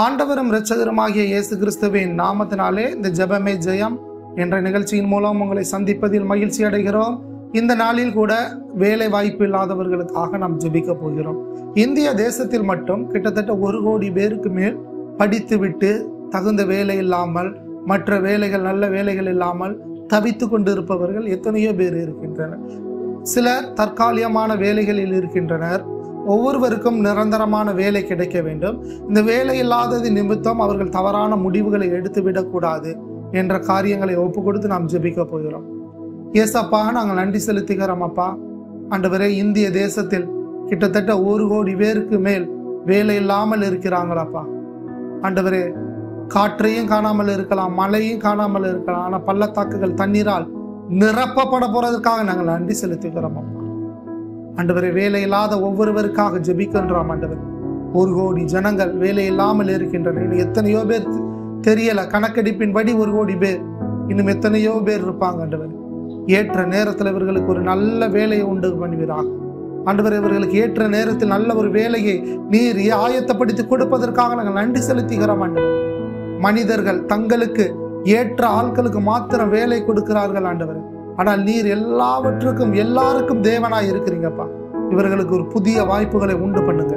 ஆண்டவரும் இரட்சகருமாகிய இயேசு கிறிஸ்துவின் நாமத்தினாலே இந்த ஜெபமே ஜெயம் என்ற நிகழ்ச்சியின் மூலம் உங்களை சந்திப்பதில் மகிழ்ச்சி அடைகிறோம். இந்த நாளில் கூட வேலை வாய்ப்பு இல்லாதவர்களுக்காக நாம் ஜெபிக்க போகிறோம். இந்திய தேசத்தில் மட்டும் கிட்டத்தட்ட 1 கோடி பேருக்கு மேல் படித்துவிட்டு தகுந்த வேலை இல்லாமல், மற்ற வேலைகள் நல்ல வேலைகள் இல்லாமல் தவித்து கொண்டிருப்பவர்கள் எத்தனையோ பேர் இருக்கின்றனர். சிலர் தற்காலிகமான வேலைகளில் இருக்கின்றனர். ஒவ்வொருவருக்கும் நிரந்தரமான வேலை கிடைக்க வேண்டும். இந்த வேலை இல்லாதது நிமித்தம் அவர்கள் தவறான முடிவுகளை எடுத்துவிடக்கூடாது என்ற காரியங்களை ஒப்பு கொடுத்து நாம் ஜெபிக்க போகிறோம். ஏசப்பா, நாங்கள் நன்றி செலுத்துகிறோம் அப்பா. ஆண்டவரே, இந்திய தேசத்தில் கிட்டத்தட்ட 1 கோடி பேருக்கு மேல் வேலை இல்லாமல் இருக்கிறாங்களப்பா. ஆண்டவரே, காற்றையும் காணாமல் இருக்கலாம், மழையும் காணாமல் இருக்கலாம், ஆனால் பள்ளத்தாக்குகள் தண்ணீரால் நிரப்பப்பட போறதற்காக நாங்கள் நன்றி செலுத்துகிறோம் அப்பா. ஆண்டவரே, வேலை இல்லாத ஒவ்வொருவருக்காக ஜெபிக்கின்றோம். ஆண்டவர், 1 கோடி ஜனங்கள் வேலை இல்லாமல் இருக்கின்றனர். இன்னும் எத்தனையோ பேர் தெரியல, கணக்கெடுப்பின்படி 1 கோடி பேர், இன்னும் எத்தனையோ பேர் இருப்பாங்க. ஆண்டவர், ஏற்ற நேரத்தில் இவர்களுக்கு ஒரு நல்ல வேலையை உண்டு பண்ணுவீராக. ஆண்டவர், இவர்களுக்கு ஏற்ற நேரத்தில் நல்ல ஒரு வேலையை நீர் ஆயத்தப்படுத்தி கொடுப்பதற்காக நாங்கள் நன்றி செலுத்துகிறோம். ஆண்டவர், மனிதர்கள் தங்களுக்கு ஏற்ற ஆட்களுக்கு மாத்திரம் வேலை கொடுக்கிறார்கள் ஆண்டவர். ஆனால் நீர் எல்லாவற்றுக்கும் எல்லாருக்கும் தேவனாய் இருக்கிறீங்கப்பா. இவர்களுக்கு ஒரு புதிய வாய்ப்புகளை உண்டு பண்ணுங்க,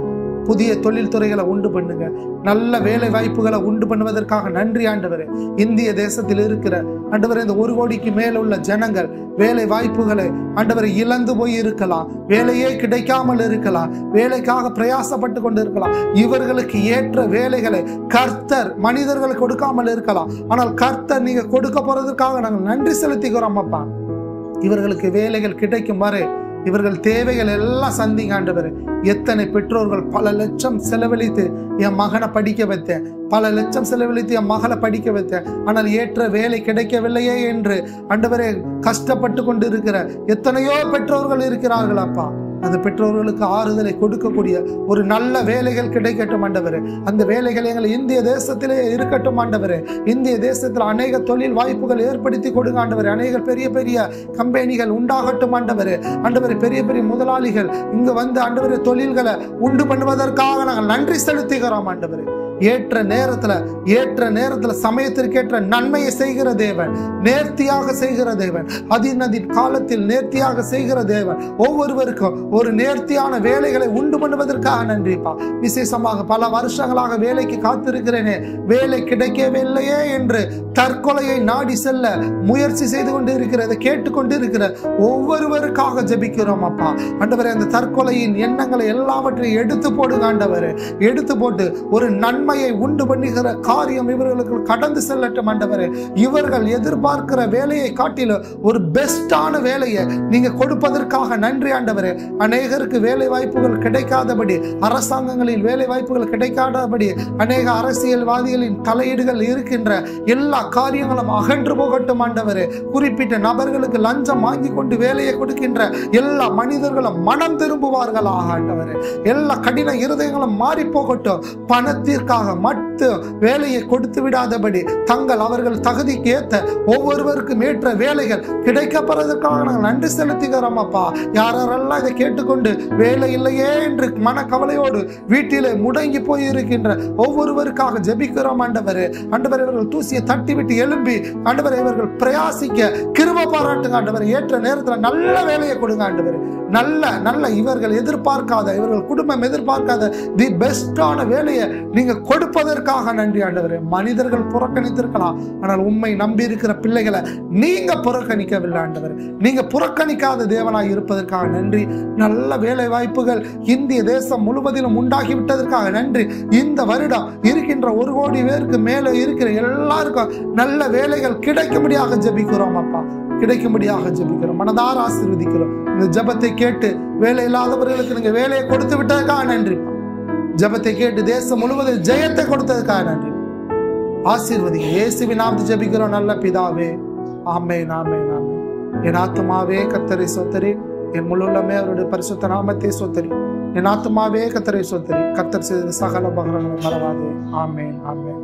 புதிய தொழில் துறைகளை உண்டு பண்ணுங்க, நல்ல வேலை வாய்ப்புகளை உண்டு பண்ணுவதற்காக நன்றி ஆண்டவரே. இந்திய தேசத்தில் இருக்கிற ஆண்டவரே, இந்த 1 கோடிக்கு மேல உள்ள ஜனங்கள் வேலை வாய்ப்புகளை ஆண்டவரை இழந்து போய் இருக்கலாம், வேலையே கிடைக்காமல் இருக்கலாம், வேலைக்காக பிரயாசப்பட்டு கொண்டு இருக்கலாம். இவர்களுக்கு ஏற்ற வேலைகளை கர்த்தர் மனிதர்களுக்கு கொடுக்காமல் இருக்கலாம், ஆனால் கர்த்தர் நீங்க கொடுக்க போறதுக்காக நாங்கள் நன்றி செலுத்துகிறோம் அப்பா. இவர்களுக்கு வேலைகள் கிடைக்கும் வரை இவர்கள் தேவைகள் எல்லாம் சந்திங்க ஆண்டவர். எத்தனை பெற்றோர்கள் பல லட்சம் செலவழித்து என் மகனை படிக்க வைத்தேன், பல லட்சம் செலவழித்து என் மகளை படிக்க வைத்தேன், ஆனால் ஏற்ற வேலை கிடைக்கவில்லையே என்று ஆண்டவரே கஷ்டப்பட்டு கொண்டு இருக்கிற எத்தனையோ பெற்றோர்கள் இருக்கிறார்கள் அப்பா. அந்த பெற்றோர்களுக்கு ஆறுதலை கொடுக்கக்கூடிய ஒரு நல்ல வேலைகள் கிடைக்கட்டும் ஆண்டவரே. அந்த வேலைகள் எங்கள் இந்திய தேசத்திலே இருக்கட்டும் ஆண்டவரே. இந்திய தேசத்தில் அநேக தொழில் வாய்ப்புகள் ஏற்படுத்தி கொடுங்க ஆண்டவரே. அநேக பெரிய பெரிய கம்பெனிகள் உண்டாகட்டும் ஆண்டவரே. ஆண்டவரே, பெரிய பெரிய முதலாளிகள் இங்கு வந்து ஆண்டவரே தொழில்களை உண்டு பண்ணுவதற்காக நாங்கள் நன்றி செலுத்துகிறோம் ஆண்டவரே. ஏற்ற நேரத்துல சமயத்திற்கேற்ற நன்மையை செய்கிற தேவன், நேர்த்தியாக செய்கிற தேவன், அதின் காலத்தில் நேர்த்தியாக செய்கிற தேவன், ஒவ்வொருவருக்கும் ஒரு நேர்த்தியான வேலைகளை உண்டு பண்ணுவதற்காக நன்றிப்பா. விசேஷமாக பல வருஷங்களாக வேலைக்கு காத்திருக்கிறேனே, வேலை கிடைக்கவில்லையே என்று தற்கொலையை நாடி செல்ல முயற்சி செய்து கொண்டு இருக்கிறத கேட்டுக்கொண்டு இருக்கிற ஒவ்வொருவருக்காக ஜெபிக்கிறோம் அப்பா. ஆண்டவரே, அந்த தற்கொலையின் எண்ணங்களை எல்லாவற்றையும் எடுத்து போடுங்க ஆண்டவரே. எடுத்து போட்டு ஒரு நன்மையை உண்டு பண்ணுகிற காரியம் இவர்களுக்கு கடந்து செல்லட்டும் ஆண்டவரே. இவர்கள் எதிர்பார்க்கிற வேலையை காட்டிலும் ஒரு பெஸ்டான வேலையை நீங்க கொடுப்பதற்காக நன்றி ஆண்டவரே. அநேகருக்கு வேலை வாய்ப்புகள் கிடைக்காதபடி, அரசாங்கங்களில் வேலை வாய்ப்புகள் கிடைக்காதபடி, அநேக அரசியல்வாதிகளின் தலையீடுகள் இருக்கின்ற எல்லா காரியங்களும் அகன்று போகட்டும் ஆண்டவரே. குறிப்பிட்ட நபர்களுக்கு லஞ்சம் வாங்கி கொண்டு வேலையை கொடுக்கின்ற எல்லா மனிதர்களும் மனம் திரும்புவார்களாக ஆண்டவரே. எல்லா கடின இருதயங்களும் மாறி போகட்டும். பணத்திற்காக மட்டும் வேலையை கொடுத்து விடாதபடி தங்கள் அவர்கள் தகுதிக்கு ஏற்ற ஒவ்வொருவருக்கும் ஏற்ற வேலைகள் கிடைக்கப்படுவதற்காக நாங்கள் நன்றி செலுத்துகிறோம் அப்பா. யாரெல்லாம் இதை கேட்டுக்கொண்டு வேலை இல்லையே என்று மனக்கவலையோடு வீட்டிலே முடங்கி போய் இருக்கின்ற ஒவ்வொருவருக்காக ஜெபிக்கிறோம் ஆண்டவரே. ஆண்டவரே, இவர்கள் தூசியை தட்டி விட்டு எழும்பி ஆண்டவரே இவர்கள் பிரயாசிக்க கிருபை பாராட்டுங்க ஆண்டவரே. ஏற்ற நேரத்தில் நல்ல வேலையை கொடுங்க ஆண்டவரே. நல்ல இவர்கள் எதிர்பார்க்காத, இவர்கள் குடும்பம் எதிர்பார்க்காத தி பெஸ்டான வேலையை நீங்க கொடுப்பதற்காக நன்றி ஆண்டவரே. மனிதர்கள் புறக்கணித்திருக்கலாம், ஆனால் உண்மை நம்பி இருக்கிற பிள்ளைகளை நீங்க புறக்கணிக்கவில்லை ஆண்டவரே. நீங்க புறக்கணிக்காத தேவனாய் இருப்பதற்காக நன்றி. நல்ல வேலை வாய்ப்புகள் இந்திய தேசம் முழுவதிலும் உண்டாகிவிட்டதற்காக நன்றி. இந்த வருடம் இருக்கின்ற 1 கோடி பேருக்கு மேலே இருக்கிற எல்லாருக்கும் நல்ல வேலைகள் கிடைக்கும்படியாக ஜெபிக்கிறோம் அப்பா. கிடைக்கும்படியாக ஜெபிக்கிறோம், மனதார ஆசீர்வதிக்கிறோம். இந்த ஜெபத்தை கேட்டு வேலை இல்லாதவர்களுக்கு நீங்க வேலையை கொடுத்து விட்டதுக்காக நன்றி. ஜெபத்தை கேட்டு தேசம் முழுவதும் ஜெயத்தை கொடுத்ததுக்காக நன்றி. ஆசீர்வதிங்க. இயேசுவின் நாமத்தில் ஜெபிக்கிறோம் நல்ல பிதாவே. ஆமென், ஆமென், ஆமென். என் ஆத்துமாவே கர்த்தரை ஸ்தோத்திரி, என் முழுமே அவருடைய பரிசுத்த நாமத்தை ஸ்தோத்திரி. என் ஆத்துமாவே கர்த்தரை ஸ்தோத்திரி, கர்த்தர் செய்த சகல உபகாரங்களை மறவாதே. ஆமென், ஆமென்.